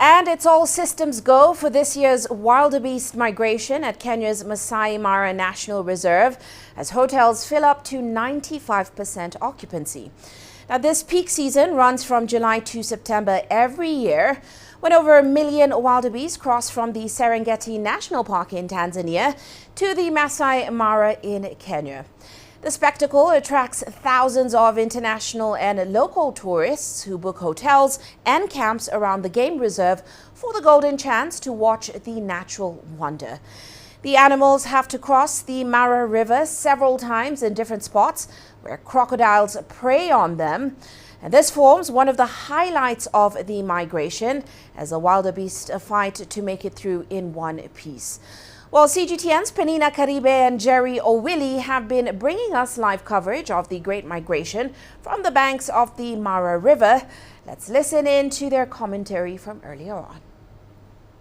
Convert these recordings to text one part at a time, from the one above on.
And it's all systems go for this year's wildebeest migration at Kenya's Maasai Mara National Reserve as hotels fill up to 95% occupancy. Now, this peak season runs from July to September every year, when over 1 million wildebeest cross from the Serengeti National Park in Tanzania to the Maasai Mara in Kenya. The spectacle attracts thousands of international and local tourists who book hotels and camps around the game reserve for the golden chance to watch the natural wonder. The animals have to cross the Mara River several times in different spots where crocodiles prey on them. And this forms one of the highlights of the migration as the wildebeest fight to make it through in one piece. Well, CGTN's Penina Karibe and Jerry Owili have been bringing us live coverage of the Great Migration from the banks of the Mara River. Let's listen in to their commentary from earlier on.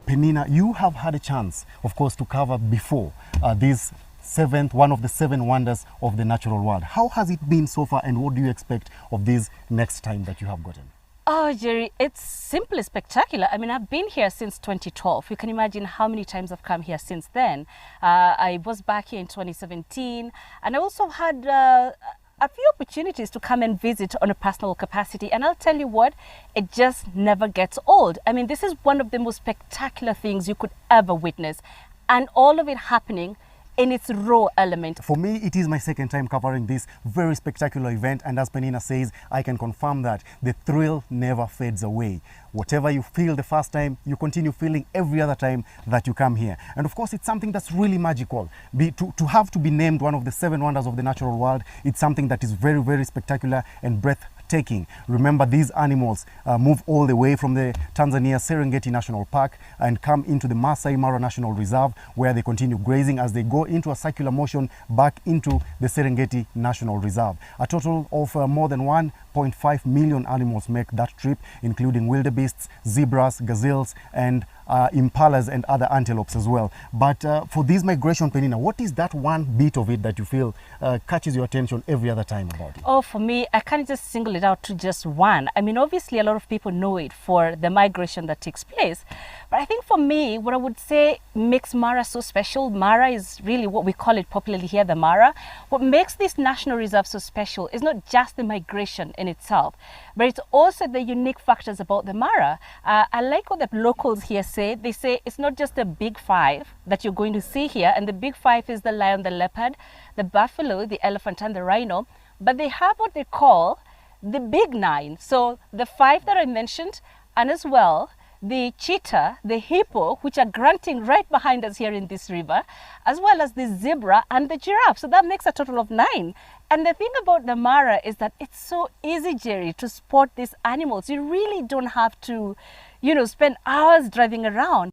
Penina, you have had a chance, of course, to cover before one of the 7 wonders of the natural world. How has it been so far, and what do you expect of this next time that you have gotten? Oh, Jerry, it's simply spectacular. I mean, I've been here since 2012. You can imagine how many times I've come here since then. I was back here in 2017, and I also had a few opportunities to come and visit on a personal capacity. And I'll tell you what, it just never gets old. I mean, this is one of the most spectacular things you could ever witness, and all of it happening in its raw element. For me, it is my second time covering this very spectacular event, and as Penina says, I can confirm that the thrill never fades away. Whatever you feel the first time, you continue feeling every other time that you come here. And of course, it's something that's really magical. To have to be named one of the 7 wonders of the natural world, it's something that is very, very spectacular and breathtaking. Remember, these animals move all the way from the Tanzania Serengeti National Park and come into the Maasai Mara National Reserve, where they continue grazing as they go into a circular motion back into the Serengeti National Reserve. A total of more than 1.5 million animals make that trip, including wildebeests, zebras, gazelles, and impalas and other antelopes as well. But for this migration, Penina, what is that one bit of it that you feel catches your attention every other time about it? Oh, for me, I can't just single it out to just one. I mean, obviously, a lot of people know it for the migration that takes place. But I think for me, what I would say makes Mara so special, Mara is really what we call it popularly here, the Mara. What makes this national reserve so special is not just the migration in itself, but it's also the unique factors about the Mara. I like what the locals here say. They say it's not just the big 5 that you're going to see here, and the big 5 is the lion, the leopard, the buffalo, the elephant, and the rhino, but they have what they call the big 9. So the 5 that I mentioned, and as well the cheetah, the hippo, which are grunting right behind us here in this river, as well as the zebra and the giraffe. So that makes a total of 9. And the thing about the Mara is that it's so easy, Jerry, to spot these animals. You really don't have to, spend hours driving around.